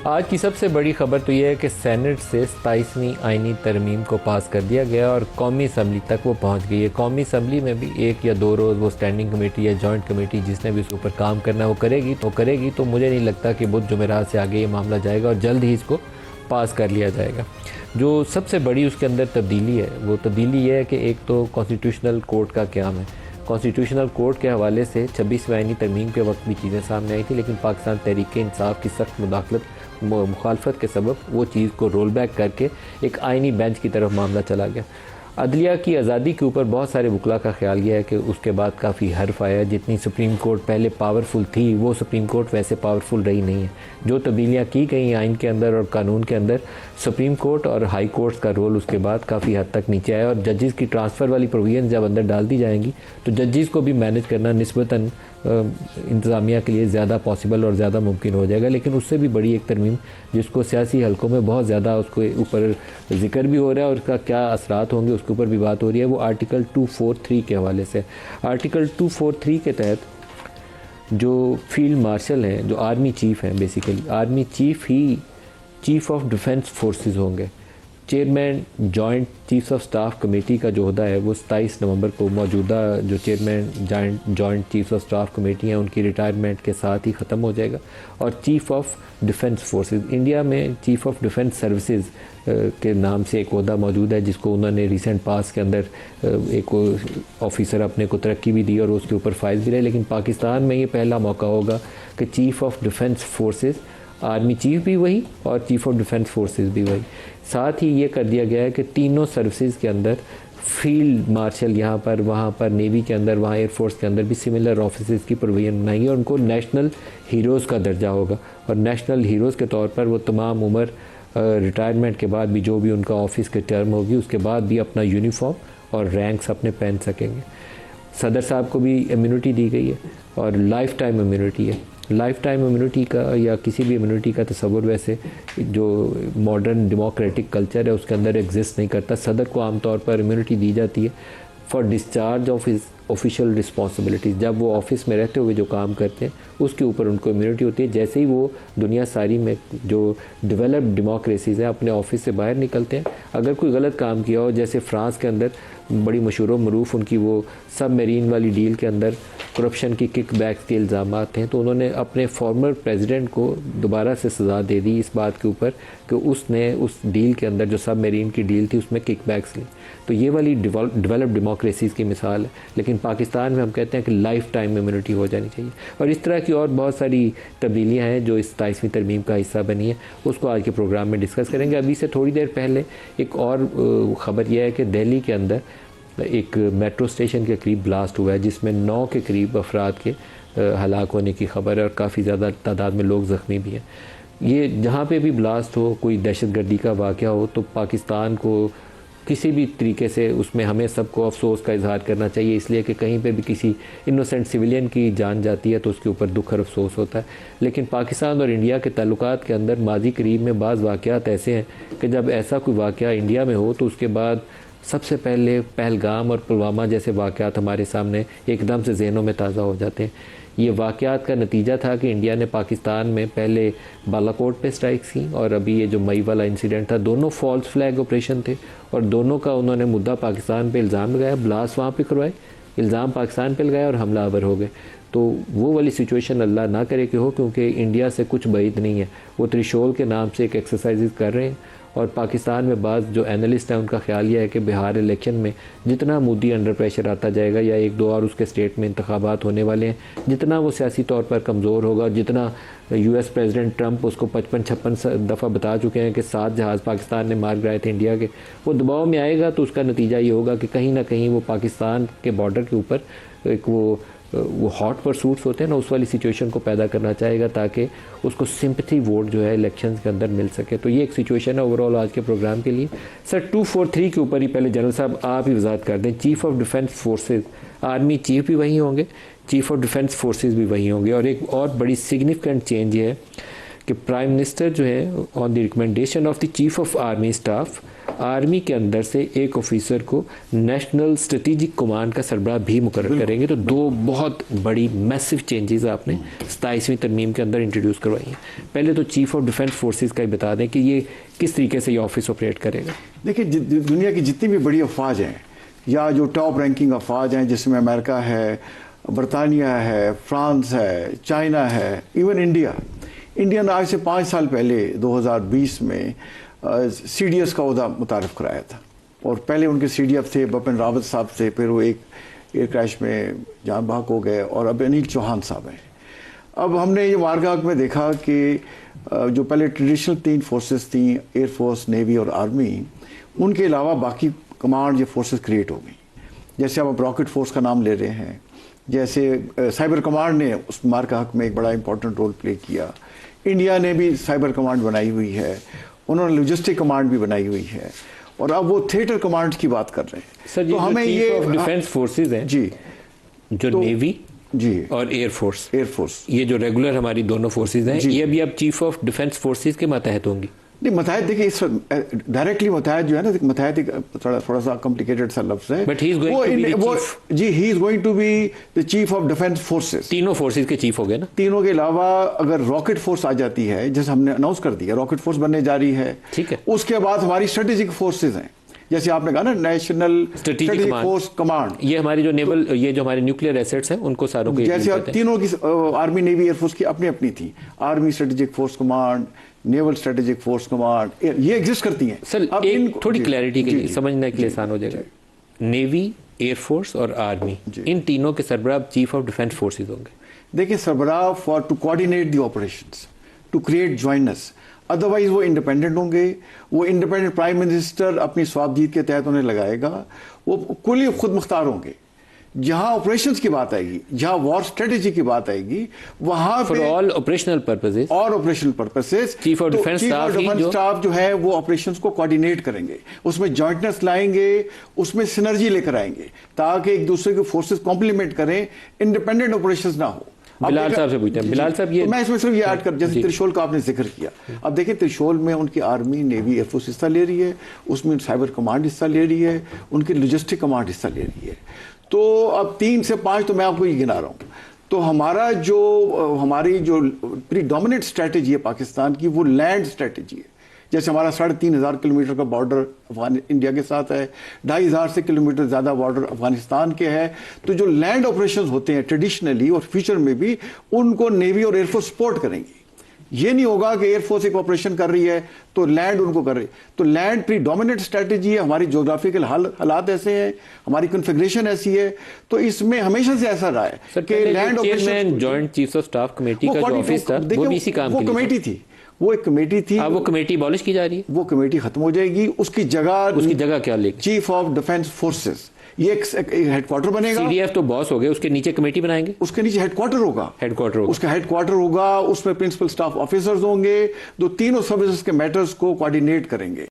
आज की सबसे बड़ी खबर तो यह है कि सेनेट से 27वीं आईनी तरमीम को पास कर दिया गया और कौमी असम्बली तक वो पहुंच गई है। कौमी असम्बली में भी 1 या 2 रोज़ वो स्टैंडिंग कमेटी या जॉइंट कमेटी जिसने भी उसके ऊपर काम करना वो करेगी तो मुझे नहीं लगता कि बुध जुमेरात से आगे ये मामला जाएगा और जल्द ही इसको पास कर लिया जाएगा। जो सबसे बड़ी उसके अंदर तब्दीली है वो तब्दीली ये है कि एक तो कॉन्स्टिट्यूशनल कोर्ट का क़याम है। कॉन्स्टिट्यूशनल कोर्ट के हवाले से 26वीं आईनी तरमीम के वक्त भी चीज़ें सामने आई थी, लेकिन पाकिस्तान तहरीक इंसाफ की सख्त मुखालफत के सबब वो चीज़ को रोल बैक करके एक आईनी बेंच की तरफ मामला चला गया। अदलिया की आज़ादी के ऊपर बहुत सारे वकला का ख्याल यह है कि उसके बाद काफ़ी हर्फ आया। जितनी सुप्रीम कोर्ट पहले पावरफुल थी वो सुप्रीम कोर्ट वैसे पावरफुल रही नहीं है। जो तब्दीलियाँ की गई आइन के अंदर और कानून के अंदर, सुप्रीम कोर्ट और हाई कोर्ट्स का रोल उसके बाद काफ़ी हद तक नीचे आया और जजेस की ट्रांसफ़र वाली प्रोविजन जब अंदर डाल दी जाएंगी तो जजेस को भी मैनेज करना निस्बतन इंतज़ामिया के लिए ज़्यादा पॉसिबल और ज़्यादा मुमकिन हो जाएगा। लेकिन उससे भी बड़ी एक तरमीम जिसको सियासी हलकों में बहुत ज़्यादा उसके ऊपर जिक्र भी हो रहा है और उसका क्या असरात होंगे उसके ऊपर भी बात हो रही है, वो आर्टिकल 243 के हवाले से। आर्टिकल 243 के तहत जो फील्ड मार्शल हैं, जो आर्मी चीफ़ हैं, बेसिकली आर्मी चीफ़ ही चीफ़ ऑफ डिफेंस फोर्सेस होंगे। Chairman joint chiefs of staff committee का जो होता है वो 27 नवंबर को मौजूदा जो chairman joint chiefs of staff committee हैं उनकी रिटायरमेंट के साथ ही ख़त्म हो जाएगा और chief of defence forces, India में चीफ़ ऑफ डिफेंस सर्विसेज के नाम से एक ओहदा मौजूद है जिसको उन्होंने रिसेंट पास के अंदर एक ऑफिसर अपने को तरक्की भी दी और उसके ऊपर फाइज भी रहे। लेकिन पाकिस्तान में ये पहला मौका होगा कि chief of defence forces, army chief भी वही और चीफ़ ऑफ डिफेंस फोर्सेस भी वही। साथ ही ये कर दिया गया है कि तीनों सर्विसेज के अंदर फील्ड मार्शल यहाँ पर वहाँ पर, नेवी के अंदर, वहाँ एयरफोर्स के अंदर भी सिमिलर ऑफिस की प्रोविजन बनाएंगे और उनको नेशनल हीरोज़ का दर्जा होगा और नेशनल हीरोज़ के तौर पर वो तमाम उम्र रिटायरमेंट के बाद भी जो भी उनका ऑफिस के टर्म होगी उसके बाद भी अपना यूनिफॉर्म और रैंक्स अपने पहन सकेंगे। सदर साहब को भी इम्यूनिटी दी गई है और लाइफ टाइम इम्यूनिटी है। लाइफ टाइम इम्यूनिटी का या किसी भी इम्यूनिटी का तस्वुर वैसे जो मॉडर्न डेमोक्रेटिक कल्चर है उसके अंदर एग्जिस्ट नहीं करता। सदर को आमतौर पर इम्यूनिटी दी जाती है for discharge of his official responsibilities. जब वो ऑफिस में रहते हुए जो काम करते हैं उसके ऊपर उनको इम्यूनिटी होती है। जैसे ही वो दुनिया सारी में जो डेवलप्ड डेमोक्रेसीज़ हैं अपने ऑफिस से बाहर निकलते हैं, अगर कोई गलत काम किया हो, जैसे फ्रांस के अंदर बड़ी मशहूर मरूफ उनकी वो सब मरीन वाली डील के अंदर करप्शन की किकबैक्स के इल्ज़ामात हैं, तो उन्होंने अपने फॉर्मर प्रेसिडेंट को दोबारा से सज़ा दे दी इस बात के ऊपर कि उसने उस डील के अंदर जो सब मरीन की डील थी उसमें किकबैक्स ली। तो ये वाली डेवलप्ड डेमोक्रेसीज़ की मिसाल है। लेकिन पाकिस्तान में हम कहते हैं कि लाइफ टाइम इम्यूनिटी हो जानी चाहिए और इस तरह की और बहुत सारी तब्दीलियाँ हैं जो इस 27वीं तरमीम का हिस्सा बनी है, उसको आज के प्रोग्राम में डिस्कस करेंगे। अभी से थोड़ी देर पहले एक और ख़बर यह है कि दिल्ली के अंदर एक मेट्रो स्टेशन के करीब ब्लास्ट हुआ है जिसमें 9 के करीब अफराद के हलाक होने की खबर है और काफ़ी ज़्यादा तादाद में लोग ज़ख्मी भी हैं। ये जहाँ पे भी ब्लास्ट हो, कोई दहशतगर्दी का वाक़या हो, तो पाकिस्तान को किसी भी तरीके से उसमें हमें सबको अफसोस का इजहार करना चाहिए, इसलिए कि कहीं पे भी किसी इनोसेंट सिविलियन की जान जाती है तो उसके ऊपर दुख और अफसोस होता है। लेकिन पाकिस्तान और इंडिया के ताल्लुकात के अंदर माजी करीब में बाज़ वाक़यात ऐसे हैं कि जब ऐसा कोई वाक़या इंडिया में हो तो उसके बाद सबसे पहले पहलगाम और पुलवामा जैसे वाक़यात हमारे सामने एकदम से ज़हनों में ताज़ा हो जाते हैं। ये वाक़यात का नतीजा था कि इंडिया ने पाकिस्तान में पहले बालाकोट पे स्ट्राइक्स की और अभी ये जो मई वाला इंसिडेंट था, दोनों फॉल्स फ्लैग ऑपरेशन थे और दोनों का उन्होंने मुद्दा पाकिस्तान पे इल्ज़ाम लगाया, ब्लास्ट वहाँ पे करवाए, इल्ज़ाम पाकिस्तान पे लगाया और हमलावर हो गए। तो वो वाली सिचुएशन अल्लाह ना करे कि हो, क्योंकि इंडिया से कुछ बैद नहीं है। वो त्रिशूल के नाम से एक एक्सरसाइज कर रहे हैं और पाकिस्तान में बाज़ जो एनालिस्ट हैं उनका ख्याल यह है कि बिहार इलेक्शन में जितना मोदी अंडर प्रेशर आता जाएगा या 1-2 और उसके स्टेट में इंतखाबात होने वाले हैं, जितना वो सियासी तौर पर कमज़ोर होगा और जितना US प्रेसिडेंट ट्रंप उसको 55-56 दफ़ा बता चुके हैं कि 7 जहाज़ पाकिस्तान ने मार गिराए थे इंडिया के, वो दबाव में आएगा तो उसका नतीजा ये होगा कि कहीं ना कहीं वो पाकिस्तान के बॉर्डर के ऊपर एक वो हॉट परसूट्स होते हैं ना, उस वाली सिचुएशन को पैदा करना चाहेगा ताकि उसको सिंपथी वोट जो है इलेक्शंस के अंदर मिल सके। तो ये एक सिचुएशन है ओवरऑल आज के प्रोग्राम के लिए। सर 243 के ऊपर ही पहले जनरल साहब आप ही वजाहत कर दें। Chief of defence forces, army chief भी वही होंगे, चीफ़ ऑफ डिफेंस फोर्सेज भी वही होंगे और एक और बड़ी सिग्निफिकेंट चेंज ये है कि प्राइम मिनिस्टर जो है on the recommendation of the chief of army staff army के अंदर से एक ऑफिसर को नेशनल स्ट्रेटेजिक कमांड का सरबराह भी मुकर्रर करेंगे। तो दो बहुत बड़ी मैसिव चेंजेस आपने 27वीं तरमीम के अंदर इंट्रोड्यूस करवाई हैं। पहले तो चीफ ऑफ डिफेंस फोर्सेस का ही बता दें कि ये किस तरीके से ये ऑफिस ऑपरेट करेगा। देखिए, दुनिया की जितनी भी बड़ी अफवाज हैं या जो टॉप रैंकिंग अफवाज हैं, जिसमें अमेरिका है, बरतानिया है, फ्रांस है, चाइना है, इवन इंडिया ने आज से 5 साल पहले 2020 में CDS का ओहदा मुतारफ़ कराया था। और पहले उनके CDF थे बिपिन रावत साहब थे, फिर वो एक एयर क्रैश में जान बहक हो गए, और अब अनिल चौहान साहब हैं। अब हमने ये वारगाह में देखा कि जो पहले ट्रेडिशनल 3 फोर्सेस थी, एयरफोर्स, नेवी और आर्मी, उनके अलावा बाकी कमांड या फोर्सेस क्रिएट हो गई। जैसे अब रॉकेट फोर्स का नाम ले रहे हैं, जैसे साइबर कमांड ने उस वारगाह में एक बड़ा इंपॉर्टेंट रोल प्ले किया। इंडिया ने भी साइबर कमांड बनाई हुई है, उन्होंने लॉजिस्टिक कमांड भी बनाई हुई है, और अब वो थिएटर कमांड की बात कर रहे हैं। सर, तो हमें ये डिफेंस फोर्सेस हैं जी, जो तो, नेवी जी और एयरफोर्स, ये जो रेगुलर हमारी दोनों फोर्सेस हैं, ये भी अब चीफ ऑफ डिफेंस फोर्सेस के मातहत होंगी। नहीं, मतहत देखिए, इस डायरेक्टली मतहत जो है ना, मतहत एक थोड़ा सा कॉम्प्लिकेटेड सा लफ्ज है, but he is going to be the chief of defence forces. तीनों फोर्सेस के चीफ हो गए ना। तीनों के अलावा अगर रॉकेट फोर्स आ जाती है, जैसे हमने अनाउंस कर दिया रॉकेट फोर्स बनने जा रही है, ठीक है, उसके बाद हमारी स्ट्रेटेजिक फोर्सेज हैं, जैसे आपने कहा ना, नेशनल स्ट्रेटेजिक फोर्स कमांड, ये हमारी जो नेवल, ये जो हमारे न्यूक्लियर एसेट्स हैं उनको सारों को, जैसे तीनों की आर्मी, नेवी, एयरफोर्स की अपनी अपनी थी। Army strategic force command, naval strategic force command, ये एग्जिस्ट करती हैं। सर, अब एक थोड़ी क्लैरिटी के लिए समझने के लिए आसान हो जाएगा। नेवी, एयरफोर्स और आर्मी, इन तीनों के सरबराह चीफ ऑफ डिफेंस फोर्सेज होंगे। देखिए, सरबराह for to coordinate the operations, to create jointness, otherwise वो इंडिपेंडेंट होंगे। वो इंडिपेंडेंट प्राइम मिनिस्टर अपनी स्वाबदीद के तहत उन्हें लगाएगा, वो कुल खुद मुख्तार होंगे। जहां ऑपरेशंस की बात आएगी, जहां वॉर स्ट्रेटेजी की बात आएगी, वहां फॉर ऑल ऑपरेशनल पर्पसेस, और operational purposes chief of defence staff जो है वो ऑपरेशंस को कोऑर्डिनेट करेंगे, उसमें जॉइंटनेस लाएंगे, उसमें सिनर्जी लेकर आएंगे, ताकि एक दूसरे के फोर्सेस कॉम्प्लीमेंट करें, इंडिपेंडेंट ऑपरेशंस ना हो। बिलाल साहब से पूछते हैं। बिलाल साहब, ये तो मैं इसमें सिर्फ ये ऐड कर, जैसे त्रिशूल का आपने जिक्र किया, अब देखिए त्रिशूल में उनकी आर्मी, नेवी, एयरफोर्स हिस्सा ले रही है, उसमें साइबर कमांड हिस्सा ले रही है, उनकी लॉजिस्टिक कमांड हिस्सा ले रही है। तो अब 3 से 5 तो मैं आपको ये गिना रहा हूँ। तो हमारी जो प्रीडोमिनेंट स्ट्रैटेजी है पाकिस्तान की, वो लैंड स्ट्रैटेजी है। जैसे हमारा 3,500 किलोमीटर का बॉर्डर इंडिया के साथ है, 2,500 से किलोमीटर ज़्यादा बॉर्डर अफगानिस्तान के है। तो जो लैंड ऑपरेशंस होते हैं ट्रेडिशनली और फ्यूचर में भी, उनको नेवी और एयरफोर्स सपोर्ट करेंगी। ये नहीं होगा कि एयरफोर्स एक ऑपरेशन कर रही है तो लैंड उनको कर रही। तो लैंड प्रीडोमिनेंट स्ट्रैटेजी है, हमारी ज्योग्राफिकल हालात ऐसे हैं, हमारी कॉन्फ़िगरेशन ऐसी है, तो इसमें हमेशा से ऐसा रहा है कि land operation. Joint chiefs of staff committee का जो ऑफिस था, वो भी इसी काम के लिए कमेटी थी, वो एक कमेटी थी। वो कमेटी अबॉलिश की जा रही है, वो कमेटी खत्म हो जाएगी, उसकी जगह क्या लेगी? चीफ ऑफ डिफेंस फोर्सेस, ये एक हेडक्वार्टर बनेगा। CDF तो बॉस हो गए, उसके नीचे कमेटी बनाएंगे, उसके नीचे हेडक्वार्टर होगा, उसका हेडक्वार्टर होगा, उसमें प्रिंसिपल स्टाफ ऑफिसर्स होंगे, जो तीनों सर्विसेज के मैटर्स को कोऑर्डिनेट करेंगे।